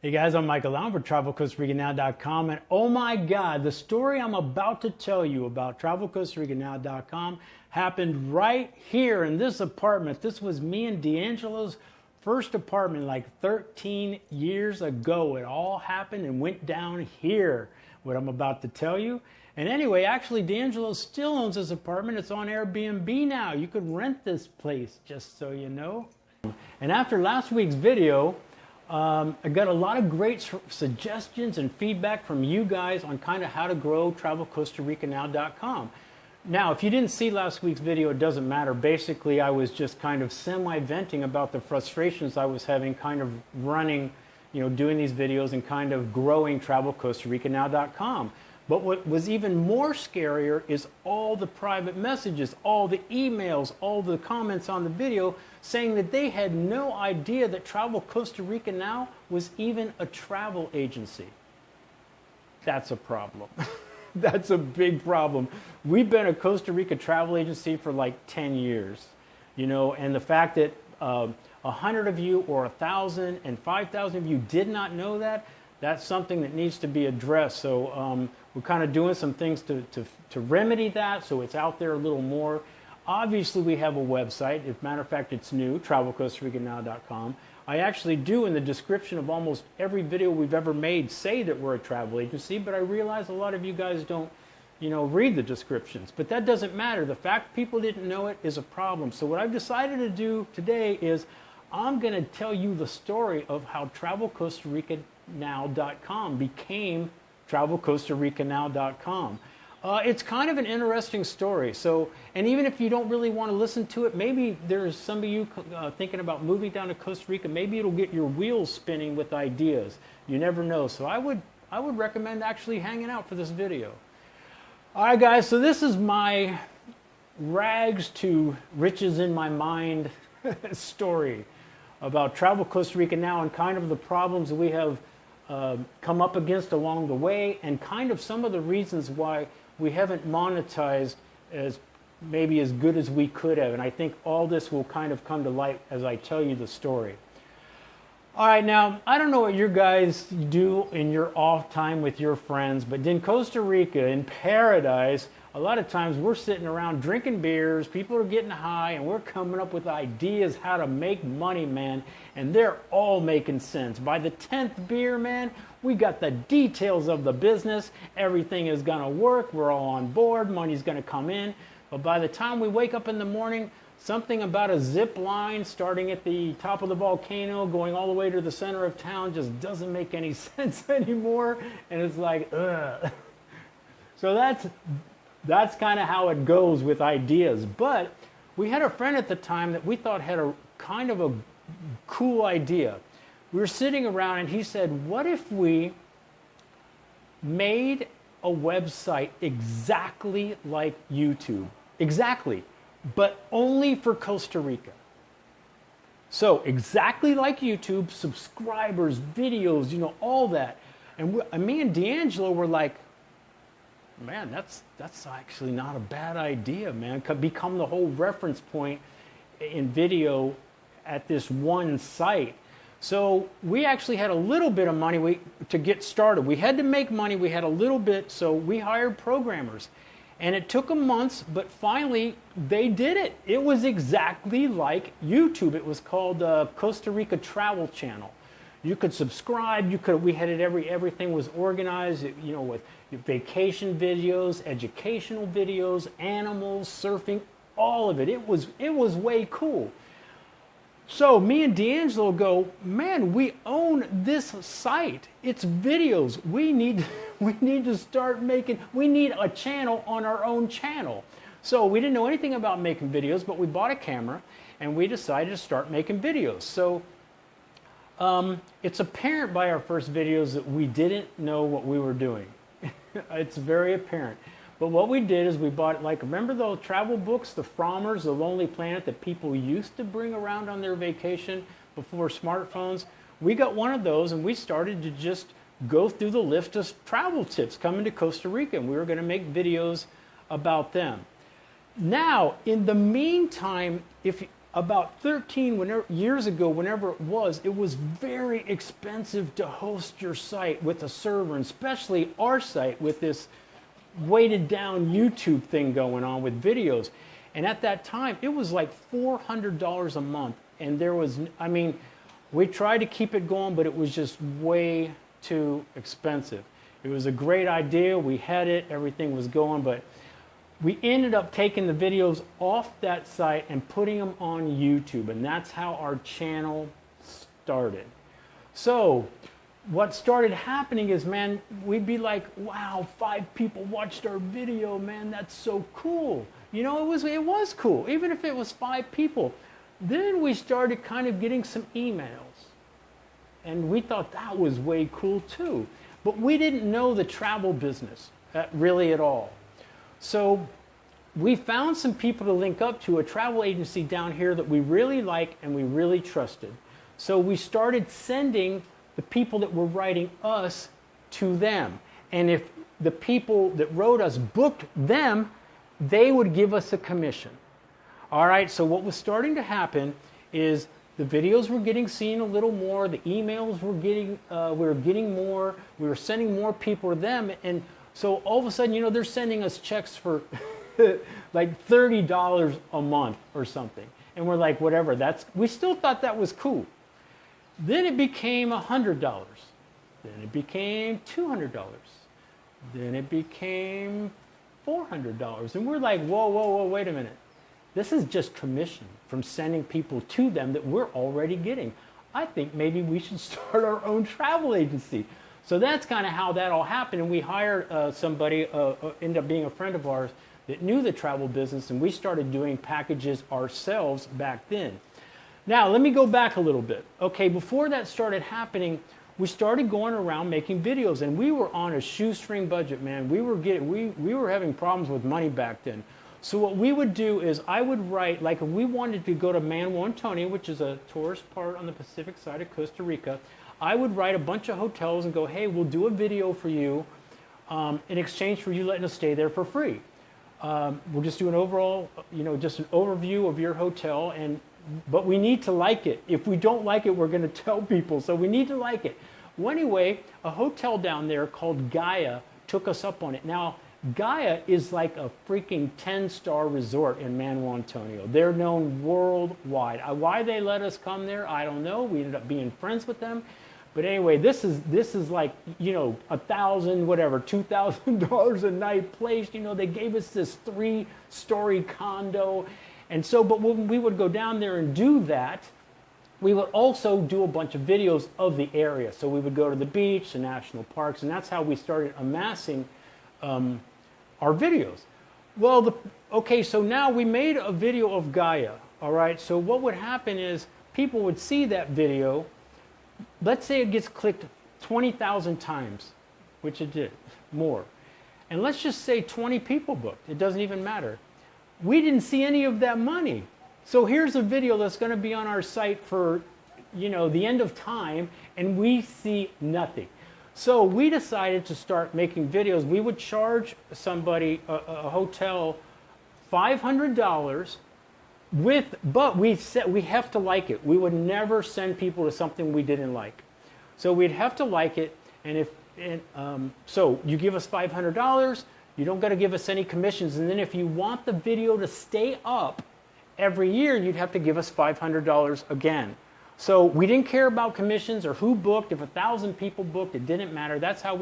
Hey guys, I'm Michael Allen for TravelCostaRicaNow.com, and oh my God, the story I'm about to tell you about TravelCostaRicaNow.com happened right here in this apartment. This was me and D'Angelo's first apartment like 13 years ago. It all happened and went down here, what I'm about to tell you. And anyway, actually D'Angelo still owns this apartment. It's on Airbnb now. You could rent this place, just so you know. And after last week's video, I got a lot of great suggestions and feedback from you guys on kind of how to grow TravelCostaRicaNow.com. Now, if you didn't see last week's video, it doesn't matter. Basically, I was just kind of semi-venting about the frustrations I was having kind of running, doing these videos and kind of growing TravelCostaRicaNow.com. But what was even more scarier is all the private messages, all the emails, all the comments on the video saying that they had no idea that Travel Costa Rica Now was even a travel agency. That's a problem. That's a big problem. We've been a Costa Rica travel agency for like 10 years, and the fact that 100 of you or 1,000 and 5,000 of you did not know that, that's something that needs to be addressed. So we're kind of doing some things to remedy that, so it's out there a little more. Obviously, we have a website. As a matter of fact, it's new, TravelCostaRicaNow.com. I actually do, in the description of almost every video we've ever made, say that we're a travel agency, but I realize a lot of you guys don't, read the descriptions. But that doesn't matter. The fact people didn't know it is a problem. So what I've decided to do today is I'm going to tell you the story of how TravelCostaRicaNow.com became TravelCostaRicaNow.com. It's kind of an interesting story. So, and even if you don't really want to listen to it, maybe there's some of you thinking about moving down to Costa Rica. Maybe it'll get your wheels spinning with ideas. You never know. So I would recommend actually hanging out for this video. All right, guys. So this is my rags to riches in my mind story about Travel Costa Rica Now and kind of the problems that we have come up against along the way, and kind of some of the reasons why we haven't monetized as maybe as good as we could have. And I think all this will kind of come to light as I tell you the story. All right, now, I don't know what you guys do in your off time with your friends, but in Costa Rica, in paradise, a lot of times we're sitting around drinking beers, people are getting high, and we're coming up with ideas how to make money, man, and they're all making sense. By the 10th beer, man, we got the details of the business. Everything is going to work. We're all on board. Money's going to come in. But by the time we wake up in the morning, something about a zip line starting at the top of the volcano, going all the way to the center of town just doesn't make any sense anymore, and it's like, ugh. So that's kind of how it goes with ideas. But we had a friend at the time that we thought had a kind of a cool idea. We were sitting around and he said, what if we made a website exactly like YouTube? Exactly, but only for Costa Rica. So exactly like YouTube, subscribers, videos, all that. And me and D'Angelo were like, man, that's actually not a bad idea, man. Could become the whole reference point in video at this one site. So we actually had a little bit of money to get started. We had to make money. We had a little bit, so we hired programmers. And it took them months, but finally they did it. It was exactly like YouTube. It was called Costa Rica Travel Channel. You could subscribe. We had it everything was organized. With vacation videos, educational videos, animals, surfing, all of it. It was way cool. So me and D'Angelo go, man, we own this site. It's videos. We need to start making. We need a channel on our own channel. So we didn't know anything about making videos, but we bought a camera and we decided to start making videos. So it's apparent by our first videos that we didn't know what we were doing. It's very apparent. But what we did is we bought, remember those travel books, the Frommers, The Lonely Planet, that people used to bring around on their vacation before smartphones? We got one of those and we started to just go through the list of travel tips coming to Costa Rica, and we were going to make videos about them. Now, in the meantime, if about 13 years ago, whenever it was very expensive to host your site with a server, and especially our site with this weighted down YouTube thing going on with videos. And at that time, it was like $400 a month. And there was, I mean, we tried to keep it going, but it was just way too expensive. It was a great idea. We had it, everything was going, but we ended up taking the videos off that site and putting them on YouTube, and that's how our channel started. So what started happening is, man, we'd be like, wow, 5 people watched our video, man, that's so cool. You know, it was cool, even if it was 5 people. Then we started kind of getting some emails, and we thought that was way cool too. But we didn't know the travel business really at all. So we found some people to link up to, a travel agency down here that we really like and we really trusted. So we started sending the people that were writing us to them. And if the people that wrote us booked them, they would give us a commission. All right, so what was starting to happen is the videos were getting seen a little more, the emails were getting, we were getting more, we were sending more people to them, and so all of a sudden, you know, they're sending us checks for like $30 a month or something. And we're like, whatever, we still thought that was cool. Then it became $100. Then it became $200. Then it became $400. And we're like, whoa, whoa, whoa, wait a minute. This is just commission from sending people to them that we're already getting. I think maybe we should start our own travel agency. So that's kind of how that all happened. And we hired somebody, ended up being a friend of ours, that knew the travel business, and we started doing packages ourselves back then. Now, let me go back a little bit. Okay, before that started happening, we started going around making videos, and we were on a shoestring budget, man. We were having problems with money back then. So what we would do is I would write, like if we wanted to go to Manuel Antonio, which is a tourist part on the Pacific side of Costa Rica, I would write a bunch of hotels and go, hey, we'll do a video for you in exchange for you letting us stay there for free. We'll just do an overall, you know, just an overview of your hotel, but we need to like it. If we don't like it, we're going to tell people, so we need to like it. Well, anyway, a hotel down there called Gaia took us up on it. Now, Gaia is like a freaking 10-star resort in Manuel Antonio. They're known worldwide. Why they let us come there, I don't know. We ended up being friends with them. But anyway, this is like, you know, $1,000, whatever, $2,000 a night place. You know, they gave us this 3-story condo. And so, but when we would go down there and do that, we would also do a bunch of videos of the area. So we would go to the beach, the national parks, and that's how we started amassing our videos. Well, okay, so now we made a video of Gaia, all right? So what would happen is people would see that video. Let's say it gets clicked 20,000 times, which it did, more. And let's just say 20 people booked. It doesn't even matter. We didn't see any of that money. So here's a video that's going to be on our site for, you know, the end of time, and we see nothing. So we decided to start making videos. We would charge somebody, a hotel, $500 but we said we have to like it. We would never send people to something we didn't like. So we'd have to like it, so you give us $500, you don't got to give us any commissions, and then if you want the video to stay up every year, you'd have to give us $500 again. So we didn't care about commissions or who booked. If 1,000 people booked, it didn't matter. That's how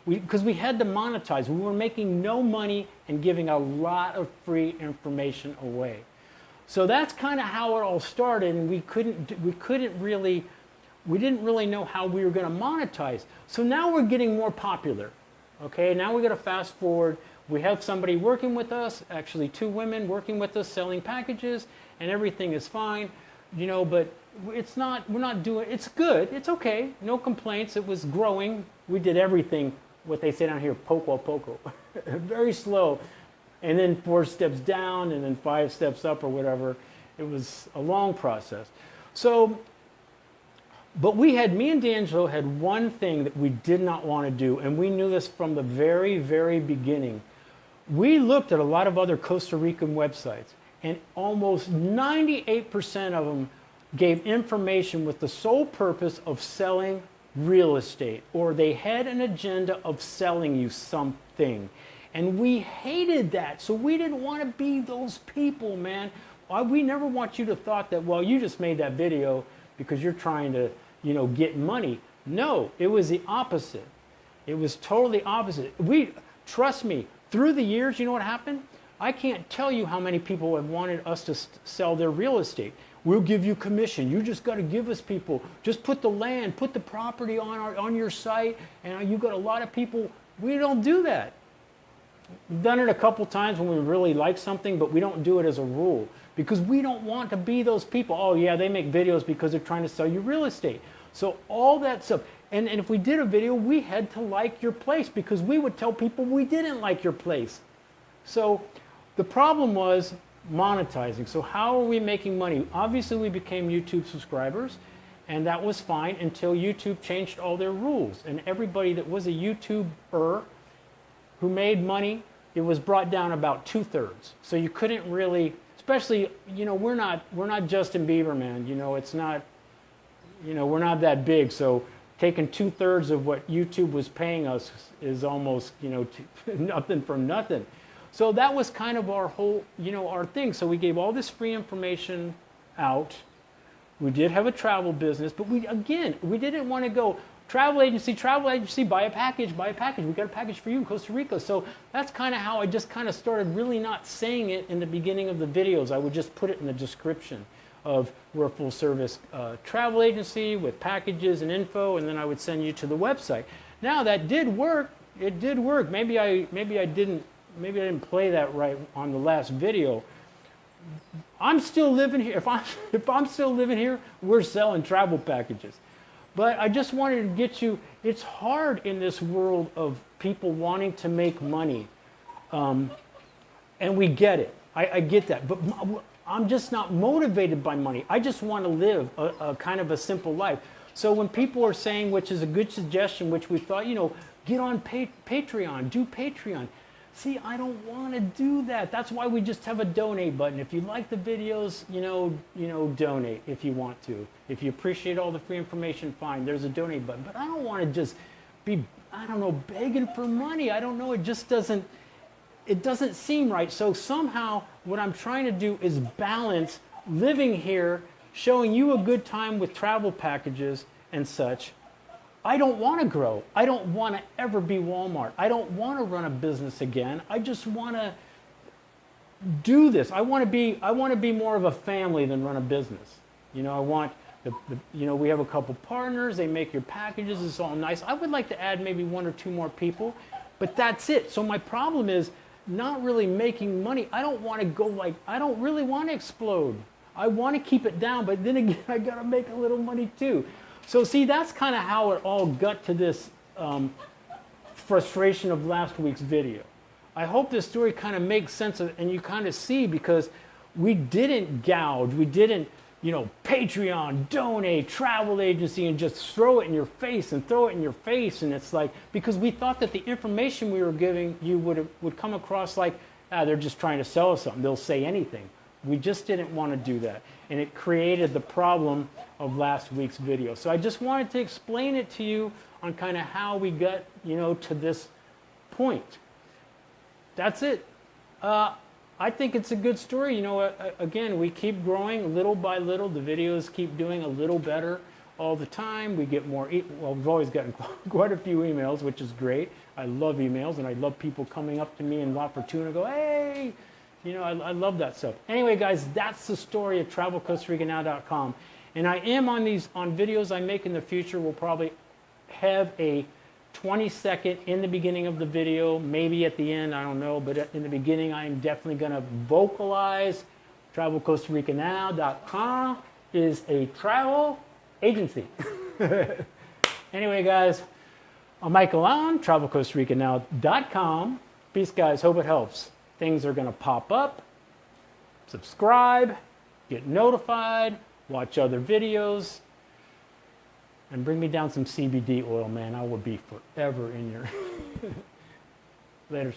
because we had to monetize. We were making no money and giving a lot of free information away. So that's kind of how it all started, and we didn't really know how we were going to monetize. So now we're getting more popular. Okay, now we're going to fast forward. We have somebody working with us, actually 2 women working with us, selling packages, and everything is fine, you know, but we're not doing, it's good, it's okay, no complaints, it was growing. We did everything, what they say down here, poco a poco, very slow, and then 4 steps down, and then 5 steps up or whatever. It was a long process. So, but me and D'Angelo had one thing that we did not want to do, and we knew this from the very, very beginning. We looked at a lot of other Costa Rican websites, and almost 98% of them gave information with the sole purpose of selling real estate, or they had an agenda of selling you something. And we hated that, so we didn't want to be those people, man. We never want you to thought that, well, you just made that video because you're trying to, get money. No, it was the opposite. It was totally opposite. Trust me, through the years, you know what happened? I can't tell you how many people have wanted us to sell their real estate. We'll give you commission. You just got to give us people. Just put the land, put the property on your site, and you got a lot of people. We don't do that. We've done it a couple times when we really like something, but we don't do it as a rule because we don't want to be those people. Oh yeah, they make videos because they're trying to sell you real estate. So all that stuff. And if we did a video, we had to like your place because we would tell people we didn't like your place. So the problem was monetizing. So how are we making money? Obviously, we became YouTube subscribers, and that was fine until YouTube changed all their rules. And everybody that was a YouTuber who made money, it was brought down about 2/3. So you couldn't really, especially, we're not Justin Bieber, man. It's not, we're not that big. So taking 2/3 of what YouTube was paying us is almost, nothing from nothing. So that was kind of our whole, our thing. So we gave all this free information out. We did have a travel business, but we didn't want to go travel agency, buy a package. We got a package for you in Costa Rica. So that's kind of how I just kind of started really not saying it in the beginning of the videos. I would just put it in the description of we're a full service travel agency with packages and info, and then I would send you to the website. Now that did work. It did work. Maybe I didn't play that right on the last video. I'm still living here. If I'm still living here, we're selling travel packages. But I just wanted to get you, it's hard in this world of people wanting to make money. And we get it. I get that. But I'm just not motivated by money. I just want to live a kind of a simple life. So when people are saying, which is a good suggestion, which we thought, get on Patreon, do Patreon. See, I don't want to do that. That's why we just have a donate button. If you like the videos, donate if you want to. If you appreciate all the free information, fine. There's a donate button. But I don't want to just be, begging for money. I don't know. It just doesn't seem right. So somehow what I'm trying to do is balance living here, showing you a good time with travel packages and such. I don't want to grow. I don't want to ever be Walmart. I don't want to run a business again. I just want to do this. I want to be more of a family than run a business. I want we have a couple partners. They make your packages. It's all nice. I would like to add maybe 1 or 2 more people, but that's it. So my problem is not really making money. I don't want to go I don't really want to explode. I want to keep it down, but then again, I got to make a little money too. So see, that's kind of how it all got to this frustration of last week's video. I hope this story kind of makes sense of it, and you kind of see, because we didn't gouge, we didn't, Patreon, donate, travel agency, and just throw it in your face and throw it in your face. And it's like, because we thought that the information we were giving you would come across like, they're just trying to sell us something. They'll say anything. We just didn't want to do that. And it created the problem of last week's video. So I just wanted to explain it to you on kind of how we got, to this point. That's it. I think it's a good story. Again, we keep growing little by little. The videos keep doing a little better all the time. We get more, we've always gotten quite a few emails, which is great. I love emails, and I love people coming up to me in La Fortuna and go, hey, I love that stuff. Anyway, guys, that's the story of TravelCostaRicaNow.com. And I am on videos I make in the future. We'll probably have a 20-second in the beginning of the video, maybe at the end, I don't know. But in the beginning, I am definitely going to vocalize. TravelCostaRicaNow.com is a travel agency. Anyway, guys, I'm Michael Allen, TravelCostaRicaNow.com. Peace, guys. Hope it helps. Things are going to pop up. Subscribe, get notified, watch other videos, and bring me down some CBD oil, man. I will be forever in your... Laters.